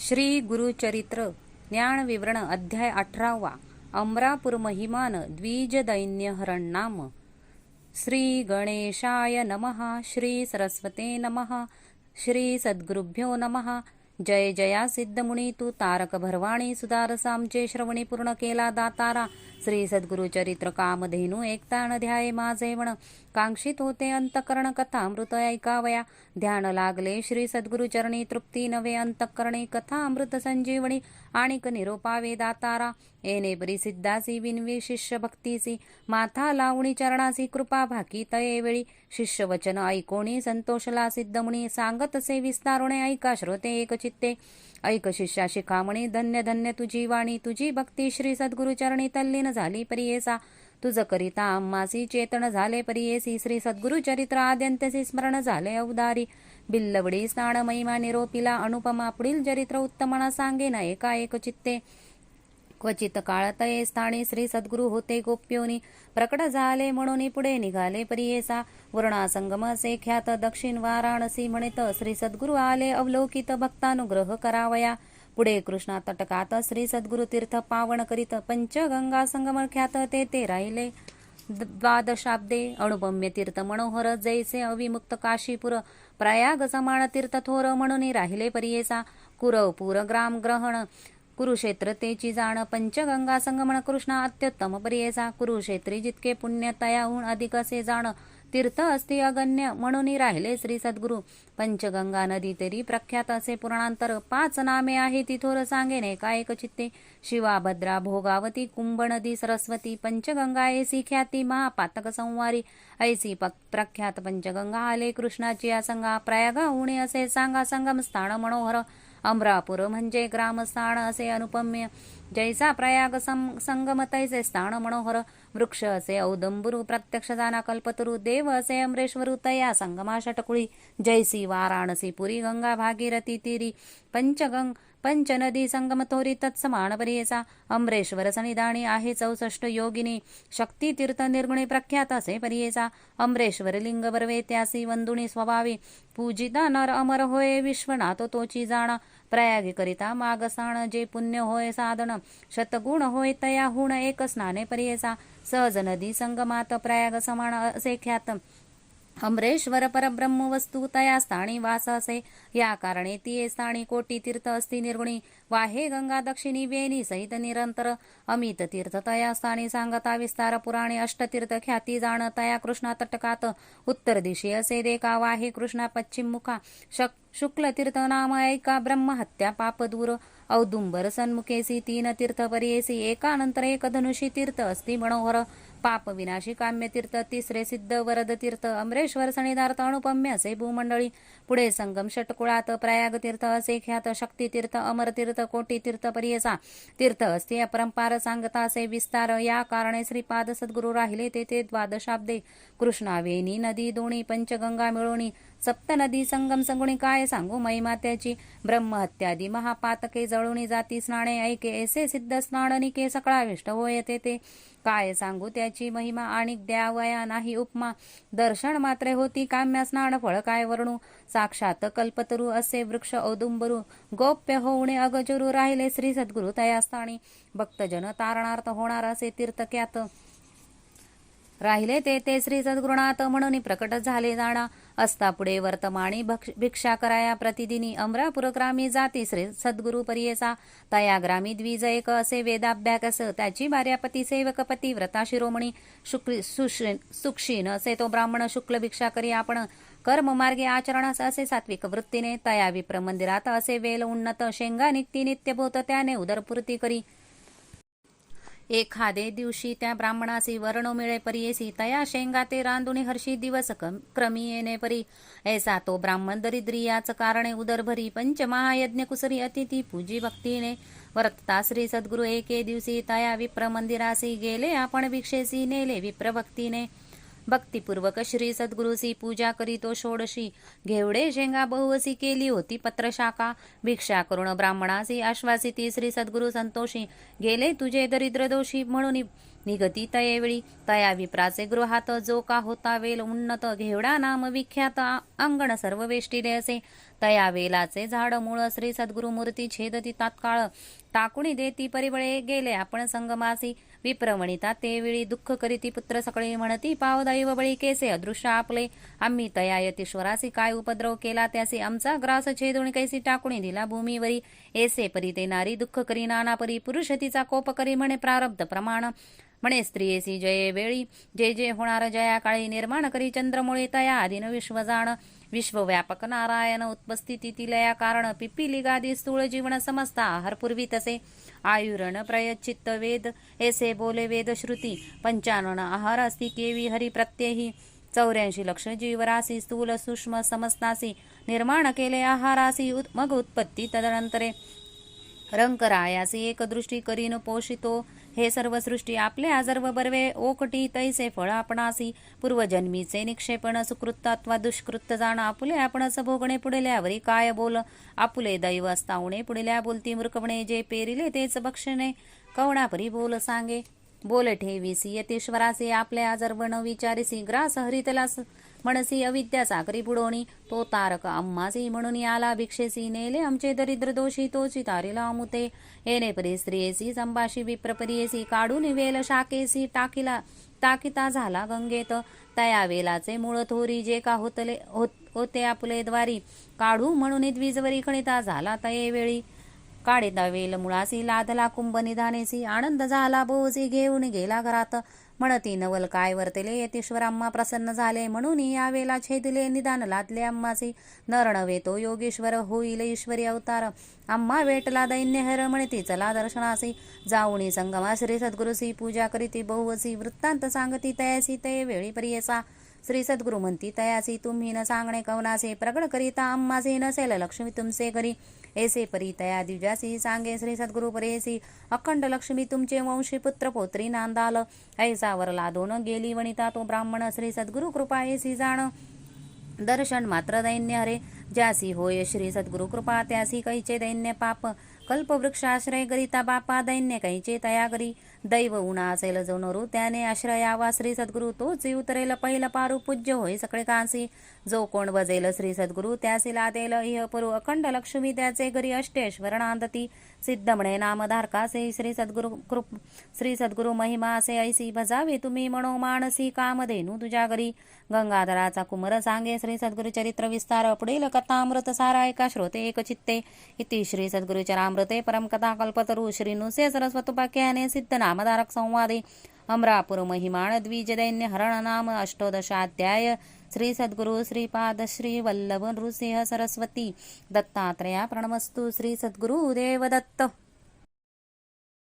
श्री गुरुचरित्र ज्ञान विवरण अध्याय 18 अमरापूर महिमान द्विजदैन्यहरण नाम। श्री गणेशाय नमः। श्री सरस्वते नमः। श्री सद्गुरुभ्यो नमः। जय जया सिद्धमुनी तू तारक भरवाणी सुधारस आमचे श्रवणी पूर्ण केला दातारा। श्री सद्गुरुचरित्र कामधेनू एकतान ध्याये माझे म्हण कांक्षित होते अंतकरण कथा अमृत ऐकावया। ध्यान लागले श्री सद्गुरुचरणी तृप्ती नवे अंतकरणे कथा अमृत संजीवनी आणिक निरोपावे दातारा। येणे परी सिद्धासी विनवी शिष्य भक्तीसी माथा लावणी चरणासी कृपा भाकी तये वेळी। शिष्य वचन ऐकोणी संतोषला सिद्धमुनी सांगतसे विस्तारुणे ऐका श्रोते एक चित्ते। ऐक शिष्या शिखामणी धन्य धन्य तुझी वाणी तुझी भक्ती श्री सद्गुरुचरणी तल्लीन झाली परियेसा। तुझ करिता आम्हासी चेतन झाले परियेसी श्री सद्गुरुचरित्र आद्यंतसी स्मरण झाले अवधारी। बिल्लवडी स्नान महिमा निरोपिला अनुपमा पुढील चरित्र उत्तमना सांगेन एका एक चित्ते। क्वचित काळतये स्थानी श्री सद्गुरु होते गोप्योनी प्रकट झाले म्हणून पुढे निघाले परियेसा। वर्णासंगम असे ख्यात दक्षिण वाराणसी म्हणित श्री सद्गुरु आले अवलोकित भक्तानुग्रह करावया। पुढे कृष्णा तटकात श्री सद्गुरु तीर्थ पावन करीत पंचगंगा संगम ख्यात ते राहिले द्वादशाब्दे। अणुपम्य तीर्थ मनोहर जैसे अविमुक्त काशीपुर प्रयाग समान तीर्थ थोर म्हणून राहिले परियेसा। कुरवपूर ग्राम ग्रहण कुरुक्षेत्र तेची जाण पंचगंगा संगमन कृष्णा अत्युत्तम परियेसा। कुरुक्षेत्री जितके पुण्य तयाहून अधिक असे जाण तीर्थ असती अगण्य म्हणून राहिले श्री सद्गुरु। पंचगंगा नदी तरी प्रख्यात असे पुराणांतर 5 नामे आहे ती थोर सांगेन एका एक चित्ते। शिवा भद्रा भोगावती कुंभ नदी सरस्वती पंचगंगा ऐसी ख्याती महापातक संवारी। ऐसी प्रख्यात पंचगंगा आले कृष्णाची असंगा प्रयागा उणे असे सांगा संगम स्थान मनोहर। अमरापूर म्हणजे ग्रामस्थान असे अनुपम्य जैसा प्रयाग संगम तैसे स्थान मनोहर। वृक्ष असे औदंबरू प्रत्यक्ष जाना कल्पतरू देव असे अमरेश्वरू तया संगमा षटकुळी। जैसी वाराणसी पुरी गंगा भागीरथी तीरी पंचनदी संगम थोरी तत्समान परियेसा। अमरेश्वर सनिधानी आहे 64 योगिनी शक्ती तीर्थ निर्गुणी प्रख्यात असे परियेसा। अमरेश्वर लिंग बर्वे त्यासी वंदुनी स्वभावी पूजिता नर अमर होय विश्वनाथ तोची जाण। प्रयागी करिता मागसाण जे पुण्य होय साधन शतगुण होय तयाहून एक स्नाने परियेसा। सहज नदी संगमात प्रयाग समान असे ख्यात अमरेश्वर परब्रह्म वस्तू तया स्थानी वास असे। या कारणे ती स्थानी कोटी तीर्थ असती निर्गुणी वाहे गंगा दक्षिणी वेणी सहित निरंतर। अमित तीर्थ तया स्थानी सांगता विस्तार पुराणे अष्टतीर्थ ख्याती जाण तया कृष्णा तटकात। उत्तर दिशी असे देखा वाहे कृष्णा पश्चिम मुखा शुक्ल तीर्थ नाम ऐका ब्रह्महत्या पाप दूर। औदुंबर सन्मुखेसी 3 तीर्थ परियेसी एकानंतर एक धनुषी तीर्थ असती मनोहर। पाप विनाशी काम्य तीर्थ तिसरे सिद्ध वरद तीर्थ अमरेश्वर सनिधार्थ अनुपम्य असे भूमंडळी। पुढे संगम षटकुळात प्रयाग तीर्थ असे ख्यात शक्ती तीर्थ अमर तीर्थ कोटी तीर्थ परियेसा। तीर्थ असते अपरंपार सांगता असे विस्तार या कारणे श्रीपाद सद्गुरु राहिले ते द्वादशाब्दे। कृष्णा वेणी नदी दोणी पंचगंगा मिळवणी सप्त नदी संगम संगुणी काय सांगू महिमा त्याची। ब्रह्महत्यादी महापातके जळुनी जाती स्नाने ऐके ऐसे सिद्ध स्नाननिके सकळाविष्ट होय ते काय सांगू त्याची महिमा आणि द्यावया नाही उपमा। दर्शन मात्रे होती काम्या स्नान फळ काय वर्णू साक्षात कल्पतरू असे वृक्ष औदुंबरू गोप्य होऊने अगजरू राहिले श्री सद्गुरु तयास्थानी। भक्तजन तारणार्थ होणार असे तीर्थ ख्यात राहिले ते श्री सद्गुरुनाथ म्हणून प्रकट झाले जाणा। असता पुढे वर्तमानी भिक्षा कराया प्रतिदिनी अमरापूर ग्रामी जाती श्री सद्गुरु परियेसा। तया ग्रामी द्विज एक असे वेदाभ्यास त्याची भार्यापती सेवकपती व्रता शिरोमणी सुक्षीण असे तो ब्राह्मण शुक्ल भिक्षा करी आपण कर्म मार्गे आचरणास असे सात्विक वृत्तीने। तया विप्र मंदिरात असे वेल उन्नत शेंगा नित्य नित्यभूत त्याने उदरपूर्ती करी। एखादे दिवशी त्या ब्राह्मणासी वर्ण मिळे परियेसी तया शेंगा ते रांधुणी हर्षी दिवस क्रमी येणे परी। ऐसा तो ब्राह्मण दरिद्री याच कारणे उदरभरी पंचमहायज्ञ कुसरी अतिथी पूजी भक्तीने। वर्तता श्री सद्गुरु एके दिवशी तया विप्र मंदिरासी गेले आपण भिक्षेसी नेले विप्र भक्तीने। भक्तिपूर्वक श्री सद्गुरुसी पूजा करीतो षोडशी घेवडे शेंगा बहुवसी केली होती पत्रशाखा। भिक्षा करून ब्राह्मणासी आश्वासिती श्री सद्गुरु संतोषी गेले तुझे दरिद्र दोषी म्हणून निगती तयेवेळी तया विप्राचे गृहात जो का होता वेल उन्नत घेवडा नाम विख्यात अंगण सर्व वेष्टिले असे तया वेलाचे झाड मूळ श्री सद्गुरु मूर्ती छेदती तात्काळ टाकुणी देती परिबळे गेले आपण संगमासी विप्रवणिता ते वेळी दुःख करीती पुत्र सकळे म्हणती पाव दैव बळी केसे अदृश्य आपले आम्ही तया यतीश्वरासी काय उपद्रव केला त्यासी आमचा ग्रास छेदून कैसी टाकुणी दिला भूमीवरी ऐसे परी ते नारी दुःख करी नाना परी पुरुष तिचा कोप करी म्हणे प्रारब्ध प्रमाण म्हणे स्त्रियेसी जये वेळी जे जे होणार जया काळी निर्माण करी चंद्रमुळे तया आदिन विश्वजाण विश्वव्यापक नारायण उत्पस्थिती तिलया कारण पिपिली गादी स्थूळ जीवन समजता आहार पूर्वी तसे आयुरण प्रयचित्त वेद ऐसे बोले वेद श्रुती पंचानन आहार असती केवी हरी प्रत्येही 84 लक्ष जीवरासी स्थूल सूक्ष्म समजतासी निर्माण केले आहारासी मग उत्पत्ती तदनंतरे रंकरायासी एक दृष्टी करीन पोषितो हे सर्व सृष्टी आपले आजर्व बर्वे ओकटी तैसे फळ आपणासी पूर्वजन्मीचे निक्षेपण सुकृत्तात्वा दुष्कृत जाण आपुले आपणच भोगणे पुढल्यावरी काय बोल आपुले दैव असतावणे पुढल्या बोलती मूर्खपणे जे पेरिले तेच बक्षणे कवणापरी बोल सांगे बोल ठेवीसी यतीश्वरासी आपले आजर्वण विचारिसी ग्रास हरितलास म्हणसी अविद्या सागरी बुडोणी तो तारक अम्मासी म्हणून याला भिक्षेसी नेले आमचे दरिद्र दोषी तोची तारीला अमुते येणे परी स्त्रियेसी संभाषी विप्रपरियेसी काढून वेल शाकेसी टाकिता झाला गंगेत तया वेलाचे मूळ थोरी जे का होते आपले द्वारी काढू म्हणून द्विजवरी खणिता झाला तये वेळी काढिता वेल मुळासी लाधला कुंभ निधानेसी आनंद झाला बोसी घेऊन गेला घरात म्हणती नवल काय वर्तले यतीश्वर अम्मा प्रसन्न झाले म्हणून या वेला छेदले निदान लादले अम्मासी नर नव्हे तो योगेश्वर होईल ईश्वरी अवतार अम्मा वेटला दैन्यहर म्हणती चला दर्शनासी जाऊनी संगमा श्री सद्गुरुसी पूजा करीती बहुवसी वृत्तांत सांगती तयासी तये वेळी परियसा श्री सद्गुरु म्हणती तयासी तुम्ही न सांगणे कवनासे प्रगट करिता अम्मासी नसेल लक्ष्मी तुमचे घरी ऐसे परी तया द्विजासी सांगे श्री सद्गुरु परेसी अखंड लक्ष्मी तुमचे वंशी पुत्र पोत्री नांदाल ऐसा वर लादोन गेली वनिता तो ब्राह्मण श्री सद्गुरु कृपा ऐसी जाण दर्शन मात्र दैन्य हरे ज्यासी होय श्री सद्गुरु कृपा त्यासी कैचे दैन्य पाप कल्पवृक्षाश्रय करिता बापा दैन्य कैचे तया करी दैव उणा असेल जो नरू त्याने आश्रयावा श्री सद्गुरु तोच उतरेल पहिला पारू पूज्य होय सगळे कांसी जो कोण बजेल श्री सद्गुरु त्यासी लादेल इह पुरु अखंड लक्ष्मी त्याचे घरी अष्टेश्वर नांदती सिद्ध म्हणे नामधारकासे श्री सद्गुरु महिमा असे ऐसी भजावे तुम्ही म्हणो मानसी कामधेनू तुझ्या घरी गंगाधराचा कुमर सांगे श्री सद्गुरु चरित्र विस्तार पुढील कथामृत सारा एका श्रोते एक चित्ते इति श्री सद्गुरु चरामृते परम कथा कल्पतरु श्री नुसे सरस्वतोपाख्याने सिद्ध नामधारक संवादे अमरापुर महिमाण द्विजदैन्य हरण नाम अष्टोदशाध्याय श्री सद्गुरु श्रीपाद श्री वल्लभ नृसिंह सरस्वती दत्तात्रया प्रणमस्तु श्री सद्गुरु देव दत्त।